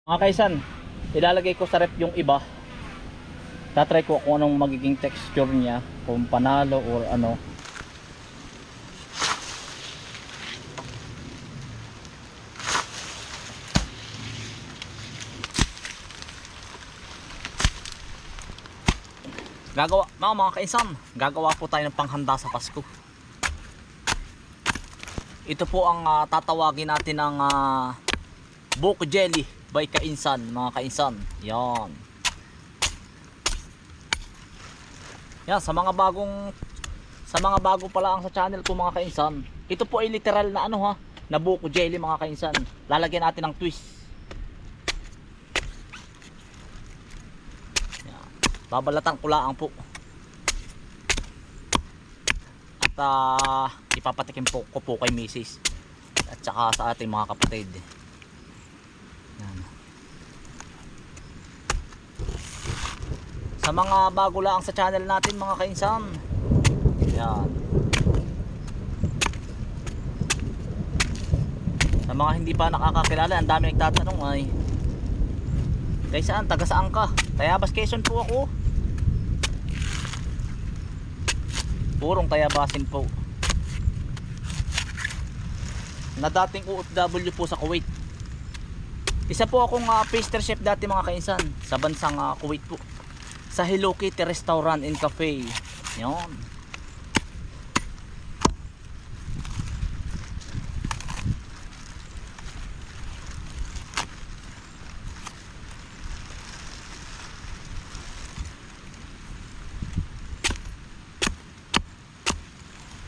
Mga kaisan, ilalagay ko sa rep yung iba. Tatry ko kung anong magiging texture niya, kung panalo or ano. Mga kaisan, gagawa po tayo ng panghanda sa Pasko. Ito po ang tatawagin natin ng buko jelly by Kainsan, mga kainsan. Yan. Yan, sa mga bago pa lang sa channel ko, mga kainsan. Ito po ay literal na ano ha, na buko jelly, mga kainsan. Lalagyan natin ng twist. Yan. Babalatan ko lang po. At ipapatikim ko po kay Mrs. at saka sa ating mga kapatid. Yan. Sa mga bago lang sa channel natin, mga kainsan, yan. Sa mga hindi pa nakakakilala, ang dami nagtatanong ay kay saan, taga saan ka? Tayabas, Quezon po ako. Purong Tayabasin po. Na dating OFW po sa Kuwait. Isa po akong pastry chef dati, mga kainsan, sa bansang Kuwait po. Sa Hello Kitty Restaurant and Cafe. Yan.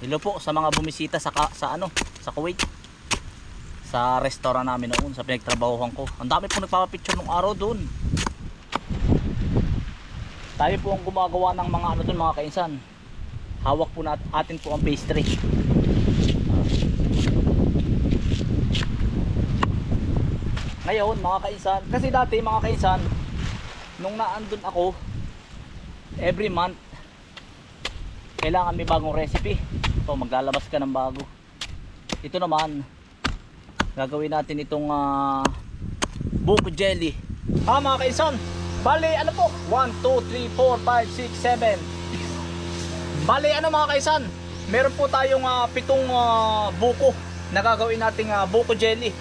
Hello po sa mga bumisita sa Kuwait. Sa restaurant namin noon, sa pinagtrabahuhan ko. Ang dami po nagpapapicture nung araw doon. Tayo po ang gumagawa ng mga ano doon, mga kainsan. Hawak po atin po ang pastry. Ngayon, mga kainsan, kasi dati, mga kainsan, nung naandun ako, every month kailangan may bagong recipe. Ito, maglalabas ka ng bago. Ito naman, gagawin natin itong buko jelly. Mga kainsan, bali ano po, 1, 2, 3, 4, 5, 6, 7. Bali ano, mga kaisan, meron po tayong 7 buko na gagawin nating buko jelly.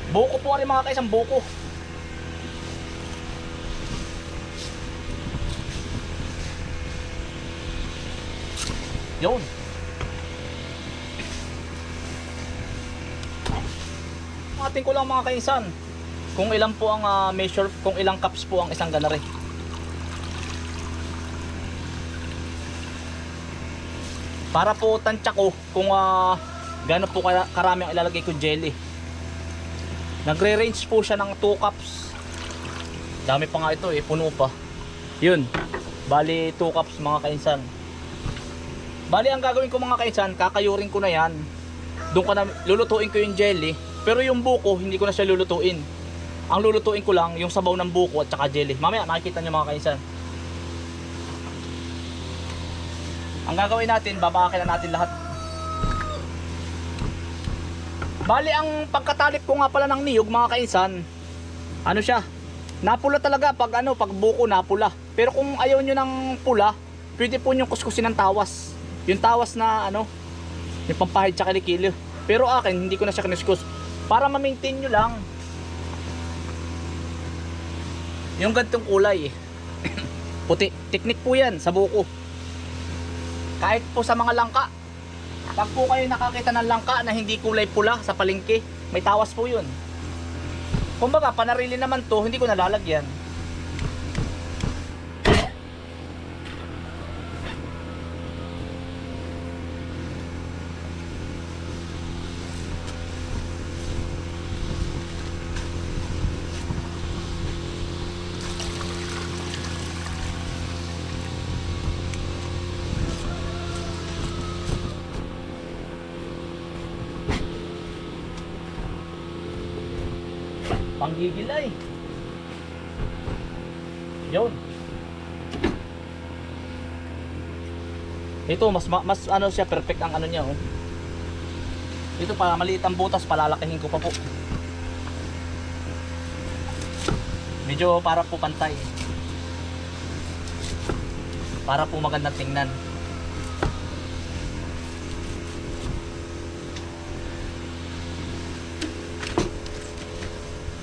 Buko po rin, mga kaisan, buko. Yun. Atin ko lang, mga kainsan, kung ilan po ang measure, kung ilang cups po ang isang ganare. Para po tansya ko kung gaano po karami ang ilalagay ko jelly. Nagre-range po siya ng 2 cups. Dami pa nga ito puno pa. Yun, bali 2 cups, mga kainsan. Bali ang gagawin ko, mga kainsan, kakayurin ko na yan. Doon ko na lulutuin ko yung jelly. Pero yung buko, hindi ko na siya lulutuin. Ang lulutuin ko lang yung sabaw ng buko at saka jelly. Mamaya makikita nyo, mga kainsan. Ang gagawin natin, babakin na natin lahat. Bali ang pagkatalip ko nga pala ng niyog, mga kainsan, ano siya, napula talaga pag pag buko napula. Pero kung ayaw nyo ng pula, pwede po nyo kuskusin ng tawas. Yung tawas na yung pampahid sa kilikili. Pero akin, hindi ko na siya kinuskus. Para ma-maintain nyo lang yung gantong kulay. Puti. Teknik po yan sa buko. Kahit po sa mga langka, pag po kayo nakakita ng langka na hindi kulay pula sa palengke, may tawas po yun. Kumbaga, panarili naman to, hindi ko nalalagyan. Panggigilay. Yun. Ito mas ano siya, perfect ang ano niya oh. Ito para maliit ang butas, palalakihin ko pa po. Medyo para po pantay. Para po magandang tingnan.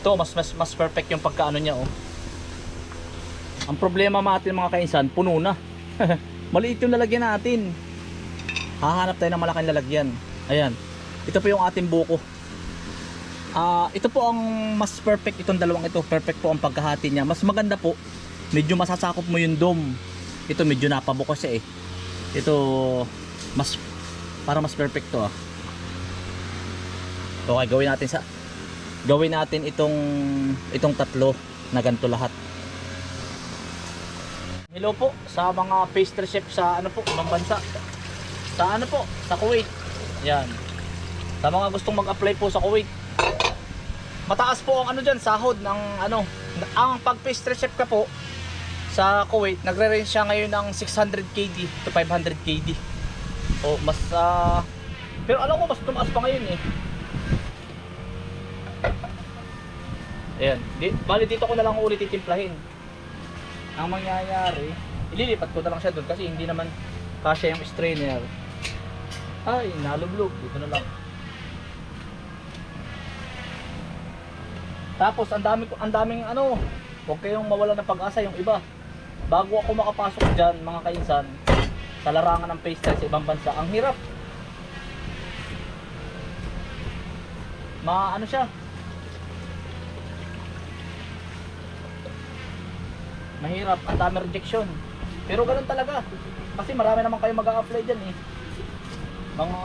Ito mas perfect yung pagkaano niya oh. Ang problema natin mga kainsan, puno na. Maliit yung lalagyan natin. Hahanap tayo ng malaking lalagyan. Ayan. Ito po yung ating buko. Ito po ang mas perfect, itong dalawang ito. Perfect po ang pagkahati niya. Mas maganda po. Medyo masasakop mo yung dome. Ito medyo napabuko siya eh. Ito para mas perfect to ah. Okay, gawin natin itong tatlo na ganito lahat. Hello po sa mga pastry chef sa ano po, ibang bansa. Sa ano po, sa Kuwait. Yan. Sa mga gustong mag-apply po sa Kuwait. Mataas po ang ano diyan, sahod ng ano. Ang pag pastry chef ka po sa Kuwait, nagre-range siya ngayon ng 600 KD to 500 KD. O mas pero alam ko mas tumaas pa ngayon eh. Ayan, bali dito ko na lang ulit titimplahin. Ang mangyayari, ililipat ko na lang siya doon kasi hindi naman kasya yung strainer. Ay, nalublog. Dito na lang. Tapos ang daming ano, huwag kayong mawala ng pag-asa yung iba. Bago ako makapasok dyan mga kainsan, sa larangan ng pastry sa ibang bansa, ang hirap. Ano siya? Mahirap, ang dami rejection. Pero ganun talaga. Kasi marami naman kayo mag-a-apply dyan eh. Mga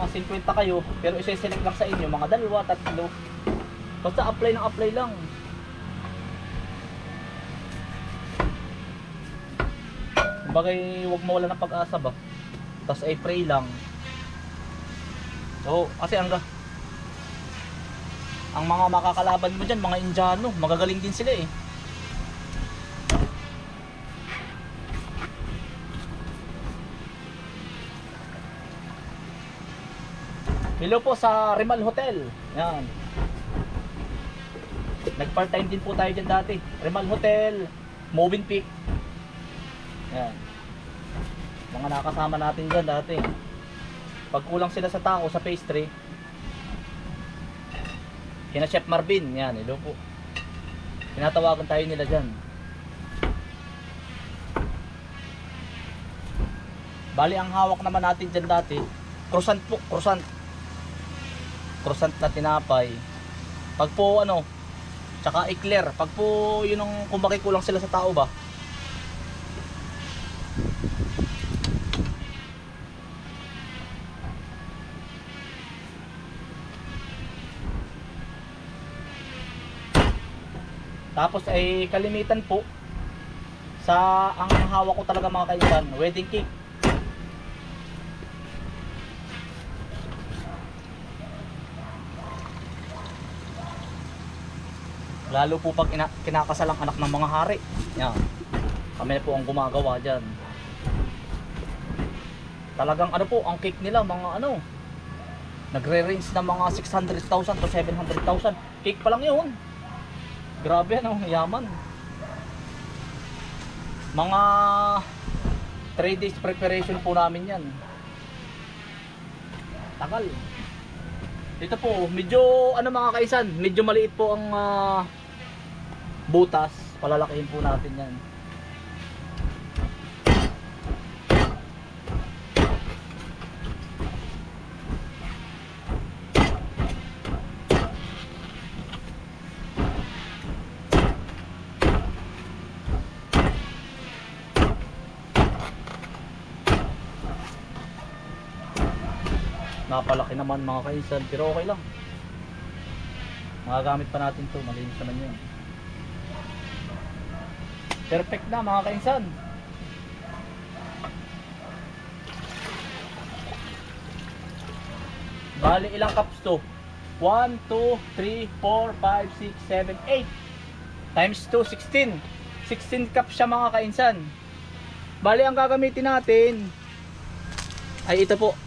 50 kayo, pero isa-select lang sa inyo, mga 2, 3. Basta apply ng apply lang. Bagay, huwag mawala ng pag-asa ba. Tapos ay pray lang. So, kasi ang mga makakalaban mo dyan, mga Indiano, magagaling din sila eh. Hello po sa Rimal Hotel. Yan. Nag-part-time din po tayo dyan dati. Rimal Hotel, Moving Peak. Yan. Mga nakasama natin dyan dati. Pag kulang sila sa tao sa pastry, kina Chef Marvin. Yan, hello po. Tinatawagan tayo nila dyan. Bali, ang hawak naman natin dyan dati, croissant po, croissant na tinapay. Pag po ano, tsaka eclair. Pag po yun ang kung makikulang sila sa tao ba. Tapos ay kalimitan po sa ang hawak ko talaga mga kaibigan, wedding cake. Lalo po pag kinakasal ang anak ng mga hari. Yan. Kami po ang gumagawa dyan. Talagang ano po, ang cake nila mga ano, nagre-range na mga 600,000 to 700,000. Cake pa lang yun. Grabe ano, yaman. Mga 3 days preparation po namin yan. Tagal. Ito po, medyo ano mga kaisan, medyo maliit po ang butas. Palalakihin po natin yan. Napalaki naman mga kaisan, pero okay lang. Magagamit pa natin to, malinis naman yun. Perfect na mga kaisan. Bali ilang cups to? 1, 2, 3, 4, 5, 6, 7, 8 times 2, 16 cups siya mga kainsan. Bali ang gagamitin natin ay ito po.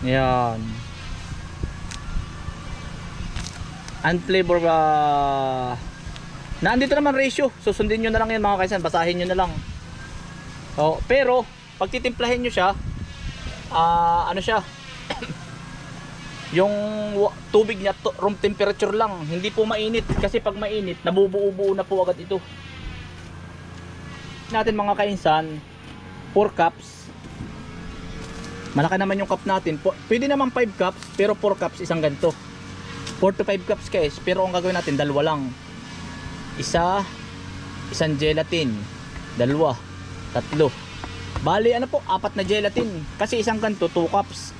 Yan. Unflavor nandito naman ratio. Susundin nyo na lang yan mga kaisan. Basahin nyo na lang. Oh, pero pag titimplahin nyo siya, ano siya? Yung tubig niya room temperature lang, hindi po mainit kasi pag mainit nabubuo-buo na po agad ito. Natin mga kainsan, 4 cups. Malaki naman yung cup natin. Pwede naman 5 cups, pero 4 cups isang ganito. 4 to 5 cups guys, pero ang gagawin natin dalawa lang. Isang gelatin, dalawa, tatlo. Bali ano po, 4 na gelatin kasi isang ganito 2 cups.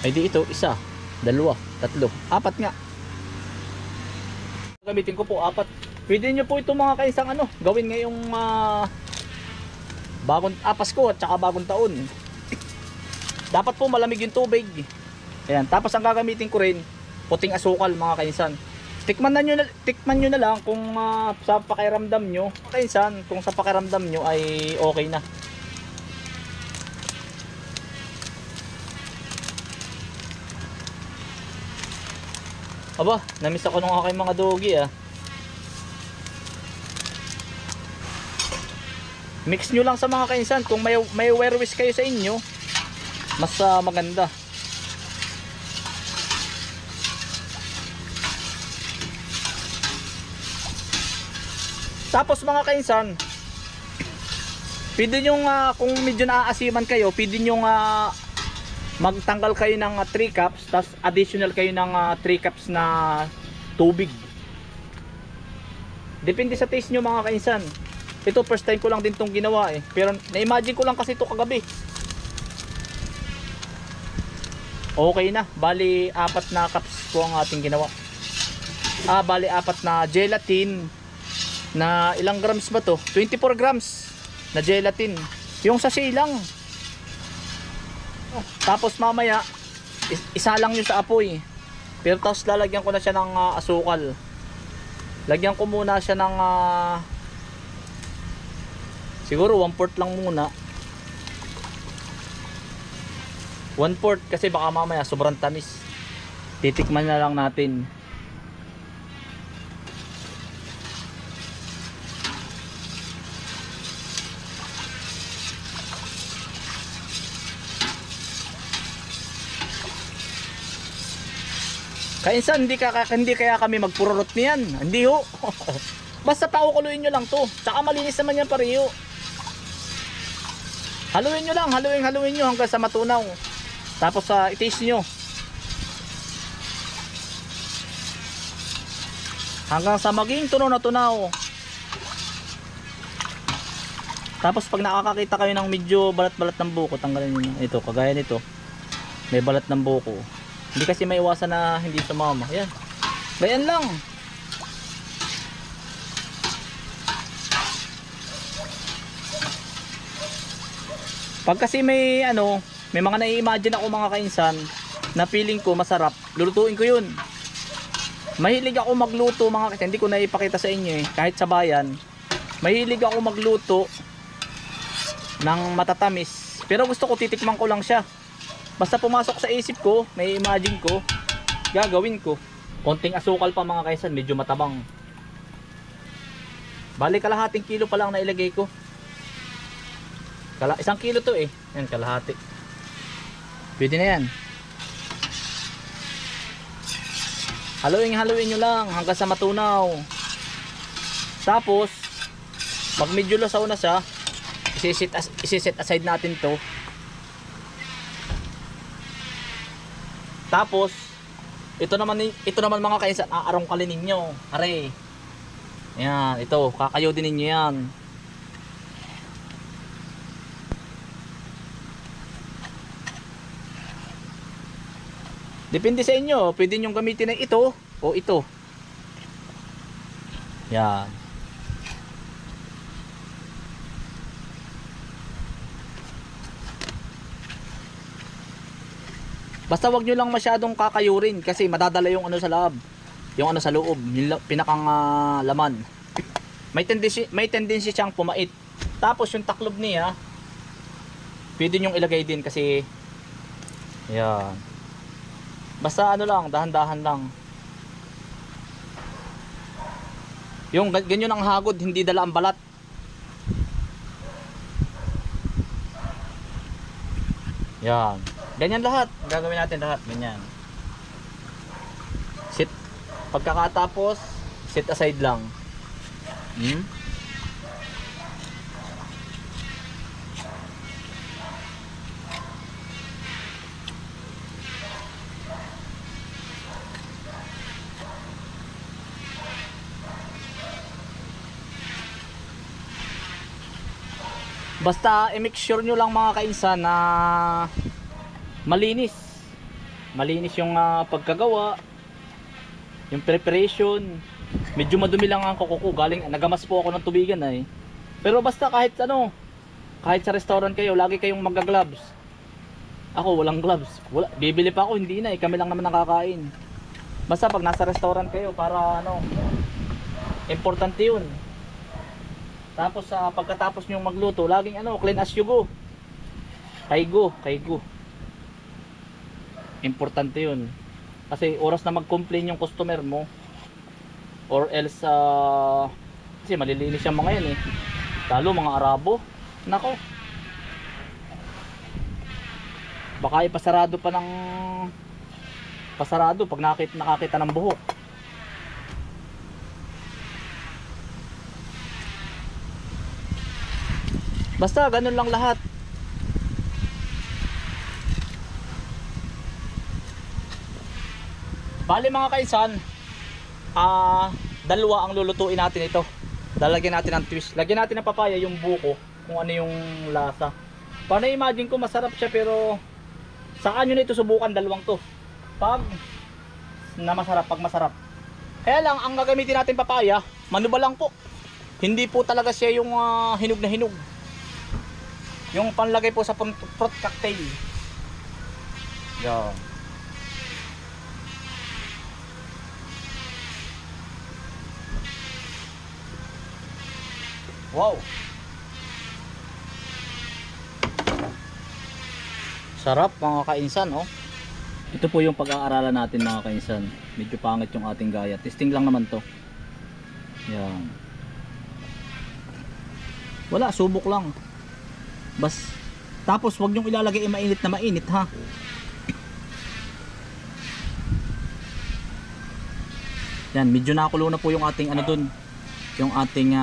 Ay di ito, isa, dalawa, tatlo, 4 nga. Gamitin ko po 4. Pwede nyo po ito mga kaisang gawin ngayong bagong Pasko at saka bagong taon. Dapat po malamig yung tubig. Ayan, tapos ang gagamitin ko rin puting asukal mga kainsan. Tikman nyo na lang kung sa pakiramdam nyo, kainsan, kung sa pakiramdam nyo ay okay na. Aba, namiss ako nung aking mga dogi Mix nyo lang sa mga kainsan. Kung may werewis kayo sa inyo, mas maganda. Tapos mga kainsan, pwede nyo kung medyo naaasiman kayo, pwede nyo magtanggal kayo ng 3 cups, tapos additional kayo ng 3 cups na tubig. Depende sa taste nyo mga kainsan. Ito first time ko lang din itong ginawa pero na-imagine ko lang kasi ito kagabi. Okay na, bali 4 na cups po ang ating ginawa. Bali 4 na gelatin. Na ilang grams ba to? 24 grams na gelatin. Yung sachet lang. Tapos mamaya isa lang yun sa apoy. Pero tapos lalagyan ko na siya ng asukal. Lagyan ko muna siya ng siguro 1/4 lang muna. 1/4 kasi baka mamaya sobrang tamis. Titikman na lang natin. Kainsan, hindi kaya kami magpururot niyan. Hindi ho. Basta pakukuluin nyo lang to. Tsaka malinis naman yan pareho. Haluin nyo lang, haluin nyo hanggang sa matunaw. Tapos i-taste nyo. Hanggang sa maging tunaw na tunaw. Tapos pag nakakakita kayo ng medyo balat-balat ng buko, tanggalin nyo. Ito, kagaya nito. May balat ng buko. Hindi kasi maiwasan na hindi sumama. Ayan. Ganyan lang. Pag kasi may mga nai-imagine ako mga kainsan na feeling ko masarap, lulutuin ko yun. Mahilig ako magluto mga kainsan. Hindi ko naipakita sa inyo kahit sa bayan. Mahilig ako magluto ng matatamis. Pero gusto ko titikman ko lang siya. Basta pumasok sa isip ko, may imagine ko, gagawin ko. Konting asukal pa mga kaisan, medyo matabang. Bali kalahating kilo pa lang na ilagay ko. 1 kilo to Yan, kalahati. Pwede na yan. Haluin nyo lang hanggang sa matunaw. Tapos, pag medyo lusaw na siya, isi-set aside natin to. Tapos ito naman mga kainsan, aarongkalin ninyo. Are. Yan, ito, kakayodin ninyo yan. Depende sa inyo, pwede nyo gamitin ng ito o ito. Yan. Basta wag nyo lang masyadong kakayurin kasi madadala yung sa loob. Yung sa loob, yung pinakang laman. May tendency siyang pumait. Tapos yung taklob niya, pwede nyong ilagay din kasi yan. Basta ano lang, dahan-dahan lang. Yung ganyan ang hagod, hindi dala ang balat. Yan. Ganyan lahat. Gagawin natin lahat. Ganyan. Sit. Pagkakatapos, sit aside lang. Basta i-make sure nyo lang mga kainsan na malinis. Malinis yung pagkagawa, yung preparation. Medyo madumi lang ang kuko ko. Galing, nagamas po ako ng tubigan eh. Pero basta kahit ano, kahit sa restaurant kayo, lagi kayong magga-gloves. Ako walang gloves. Wala, bibili pa ako, hindi na eh. Kami lang naman nakakain. Basta pag nasa restaurant kayo, para ano, importante yun. Tapos pagkatapos nyo magluto, laging ano, clean as you go. Kaigo. Importante yun. Kasi oras na mag-complain yung customer mo, or else kasi malilinis yung mga yan eh. Lalo mga Arabo. Nako. Baka ipasarado pa ng pasarado pag nakakita ng buhok. Basta ganun lang lahat. Bali mga kainsan, dalawa ang lulutuin natin ito. Lalagyan natin ng twist. Lagyan natin ng papaya yung buko, kung ano yung lasa. Paano imagine ko masarap siya, pero saan nyo na ito subukan dalawang to? Pag masarap. Kaya lang ang gagamitin natin papaya, manuba lang po. Hindi po talaga siya yung hinog na hinog. Yung panlagay po sa fruit cocktail. Yan. Wow. Sarap mga kainsan, oh. Ito po yung pag-aaralan natin mga kainsan. Medyo pangit yung ating gaya. Testing lang naman to. Yan. Wala, subok lang. Tapos wag nyong ilalagay mainit na mainit ha. Yan, medyo nakulo na po yung ating ano dun. Yung ating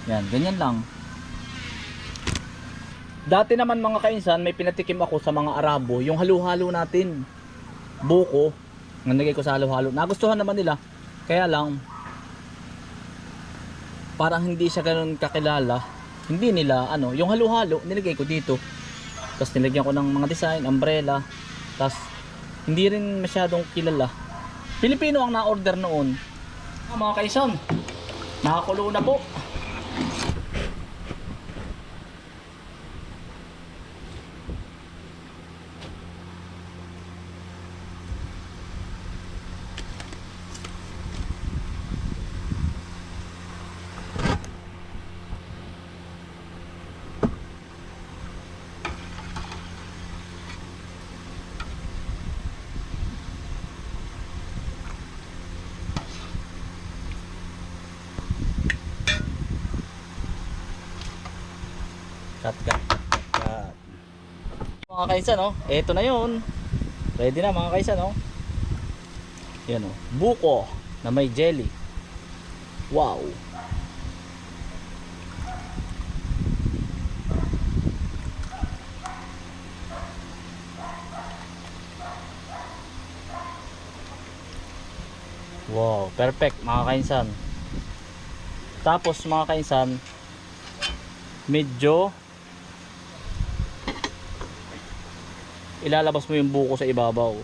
yan, ganyan lang. Dati naman mga kainsan, may pinatikim ako sa mga Arabo, yung halo-halo natin. Buko, nilagay ko sa halo-halo. Nagustuhan naman nila. Kaya lang parang hindi siya ganoon kakilala. Hindi nila ano, yung halo-halo nilagay ko dito. Tapos nilagyan ko ng mga design, umbrella. Tapos hindi rin masyadong kilala. Pilipino ang na-order noon. Mga kaisan, nakakulo na po. Cut. Mga kaisan, oh, eto na yun. Ready na mga kaisan, oh. Yan, oh, buko na may jelly. Wow. Wow, perfect mga kainsan. Tapos mga kainsan, medyo ilalabas mo yung buko sa ibabaw.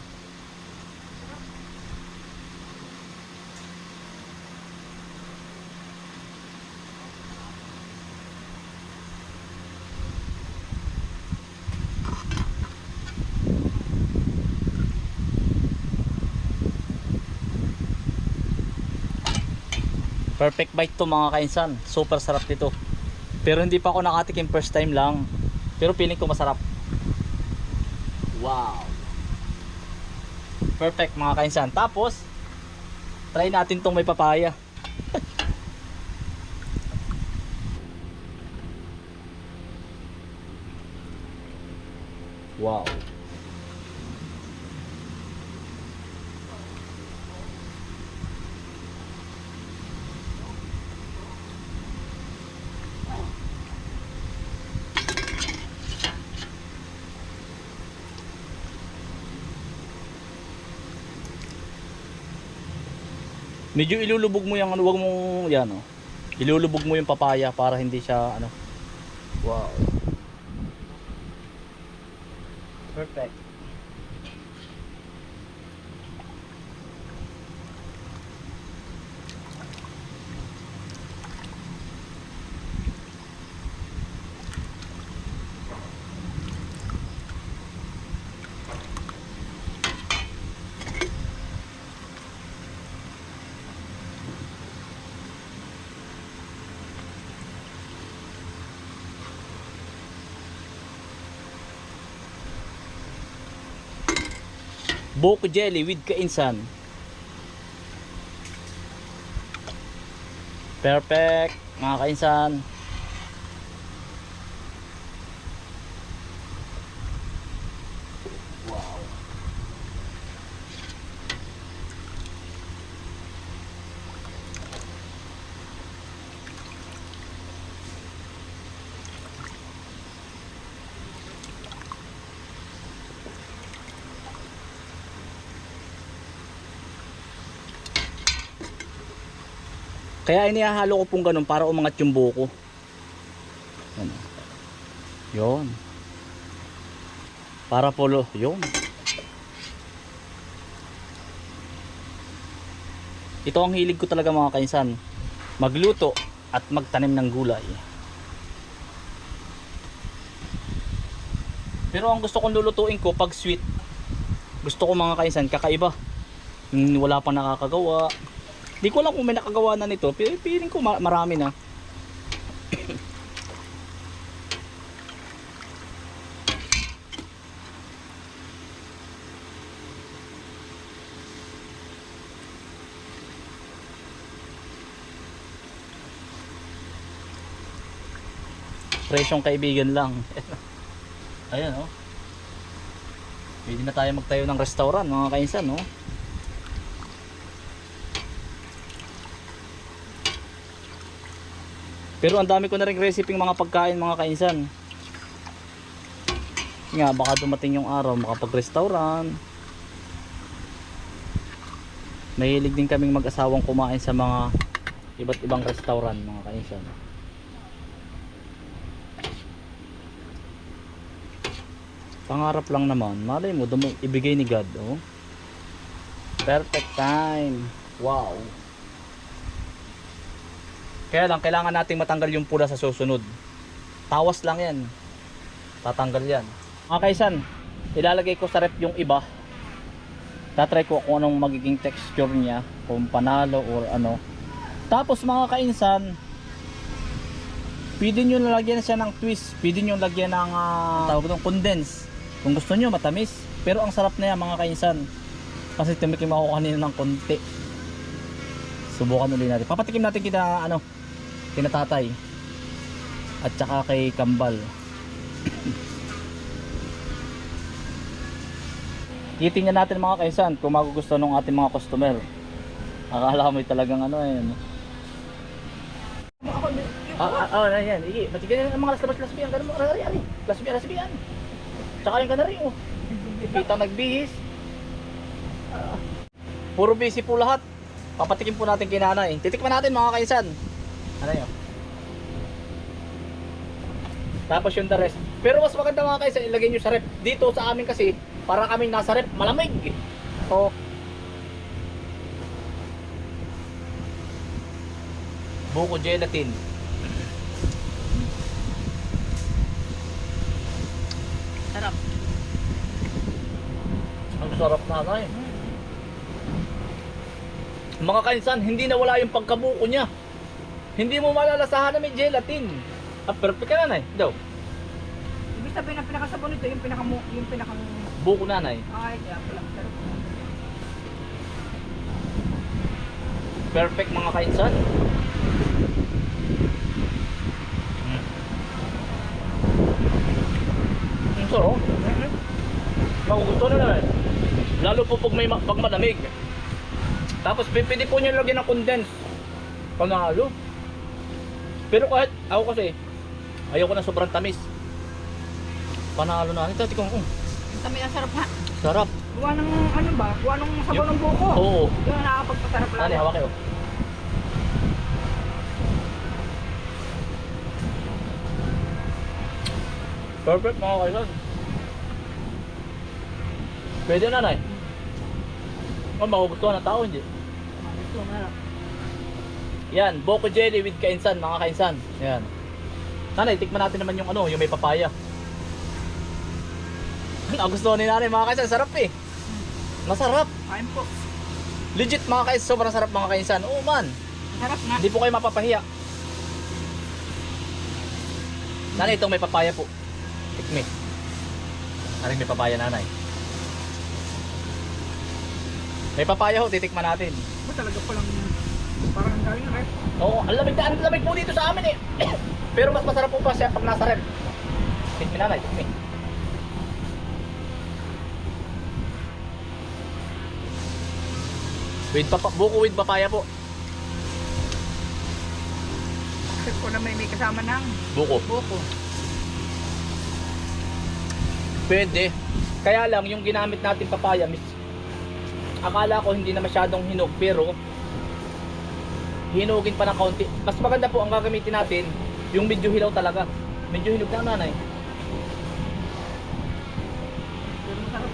Perfect bite to mga kainsan. Super sarap nito. Pero hindi pa ako nakatikim, first time lang. Pero feeling ko masarap. Wow. Perfect mga kainsan. Tapos try natin tong may papaya. Wow. Medyo ilulubog mo yung ano, wag mong yan oh. Ilulubog mo yung papaya para hindi siya ano. Wow. Perfect. Buko jelly with kainsan. Perfect mga kainsan. Wow. Kaya inihahalo ko pong ganun para umangat yung buko. Ano? Yun. Para polo. Yun. Ito ang hilig ko talaga mga kainsan. Magluto at magtanim ng gulay. Pero ang gusto kong lulutuin ko pag sweet. Gusto ko mga kainsan kakaiba. Wala pang nakakagawa. Di ko alam kung may nakagawa na nito, pero feeling ko marami na. Presyong kaibigan lang. Ayan oh. Pwede na tayo magtayo ng restaurant mga kainsan oh. Pero ang dami ko na rin recipe mga pagkain mga kainsan. Nga baka dumating yung araw makapag-restaurant. Mahilig din kaming mag-asawang kumain sa mga iba't ibang restaurant mga kainsan. Pangarap lang naman. Malay mo ibigay ni God oh. Perfect time. Wow. Kaya lang, kailangan nating matanggal yung pula sa susunod. Tawas lang yan. Tatanggal yan. Mga kaisan, ilalagay ko sa rep yung iba. Tatry ko kung anong magiging texture niya. Kung panalo or ano. Tapos mga kainsan, pwede nyo nalagyan siya ng twist. Pwede nyo lagyan ng tawag ng condense. Kung gusto nyo, matamis. Pero ang sarap na yan mga kainsan. Kasi tumikim ako kanina ng konti. Subukan ulit natin. Papatikim natin kita ano, kina tatay at saka kay Kambal. Titingnan natin mga kaisan kung magugustuhan ng ating mga customer. Akala mo talagang ano yan. Na yan. Iki, matigyan ng mga lasbian. Ganun mo, lasbian. Tsaka yung kanari oh. Kita nagbihis. Puro busy po lahat. Papatikim po natin kay nanay. Titikman natin mga kaisan. Ano yun? Tapos yung the rest. Pero mas maganda mga kaisan, ilagay nyo sa rep. Dito sa amin kasi, para kaming nasa rep, malamig. So, buko gelatin. Sarap. Ang sarap nanay. Mga kainsan, hindi nawala yung pagkabuko niya. Hindi mo malalasahan na may gelatin. Ah, perfect ka nanay. Daw. Ibig sabihin ang pinakasabon nito, yung pinakang... Buko nanay. Ay, kaya pala. Perfect mga kainsan. Ang sarap. Magugusto na naman. Lalo po pag malamig. Tapos pipili po nyo lagyan ng condense. Panalo. Pero kahit ako kasi ayoko na sobrang tamis. Panalo na. Ito, tikong. Tami ang sarap nga. Sarap. Gawa ng ano ba? Gawa ng sabaw ng buko. Oo. Yung nakakapagpasarap lang. Nani, hawak kayo. Perfect mga kailan. Pwede na nanay. Oh, magugustuhan ng tao hindi. Ito nga. Yan, Boko Jelly with kainsan, mga kainsan. Yan. Nanay, tikman natin naman yung ano, yung may papaya. Nagustuhan ni nanay mga kainsan, sarap eh. Masarap. Kain po. Legit mga kainsan, sobrang sarap mga kainsan. Oo man. Masarap nga. Hindi po kayo mapapahiya. Nanay, itong may papaya po. Tikmi. Nanay, may papaya nanay. May papaya ho, titikman natin. Ba talaga palang parang ang galing na kayo. Oo, ang lamig po dito sa amin eh. Pero mas masarap po pa siya pag nasa ref. Tikmi nanay, tikmi. Buko with papaya po. Kasi ko na may kasama ng Buko. buko. Pwede. Kaya lang yung ginamit natin papaya, akala ko hindi na masyadong hinog pero hinugin pa ng kaunti. Mas maganda po ang gagamitin natin yung medyo hilaw talaga. Medyo hinog na nanay. Pero masarap.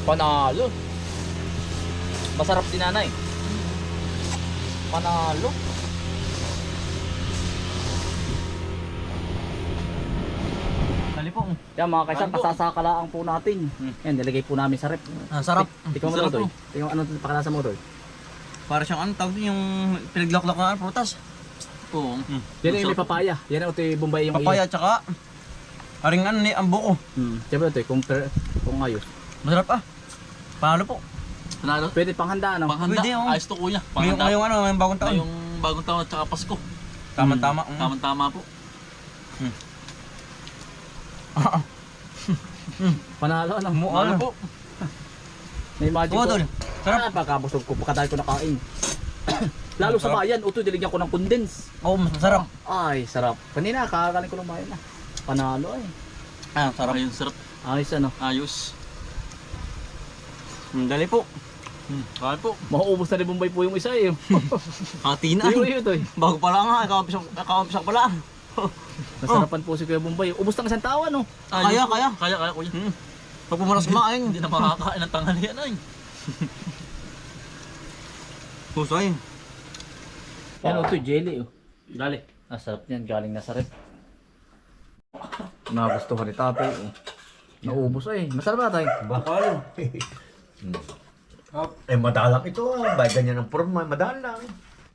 Panalo. Masarap din nanay. Panalo. Dali po. Yan mga kaisan, Ano po? pasasakalaan po natin. Yan, nilagay po namin sa rep. Ah, sarap. Tingnan mo Sarap Doy. po. Tingnan mo ano pakalasa mo Doy. Para siyang ano tawag din yung pinaglak-lak na prutas. Oo. Yan yung may papaya. Yan ang ito Bombay yung Papaya tsaka aring ano ni ang buko. Siyempre ito kung ayos. Masarap ah. Paano po? Panalo? Pwede panghanda ano. Panghanda. Pwede, oo. Ayos to kuya. Ngayong Panghanda. ano, ngayong bagong taon. Ngayong bagong taon at saka Pasko. Tama-tama. Tama-tama po. Panalo ano. Ano po? May magic Oo, po. tol. Sarap. Pagkabusog ko, pagkadali ko nakain. Lalo sa bayan, uto, diligyan ko ng condense. Oo, mas masarap. Ay, sarap. Kanina, kakakanin ko ng bayan na. Panalo eh. Ah, sarap. Ayun, sarap. Ayos ano. Ayos. Dali po. Kaya po. Mauubos na ni Bombay po yung isa eh. Hati na. Iyo to eh. Bago pa lang nga, kakaumpisa pa lang. Nasarapan po si Kuya Bombay. Ubos ng isang tawa no. Kaya, po. kaya. Kaya kuya. Pag pumaras kumain. Hindi na makakain ng tanghalian ay. Pusay. Yan ito, jelly oh. Dali. Sarap yan, galing na sa rep. Nagustuhan ni Tatay oh. Naubos eh. Masarap na tayo. Bakal. Eh, madalang ito ah. Ba't ganyan ang forma? Madalang.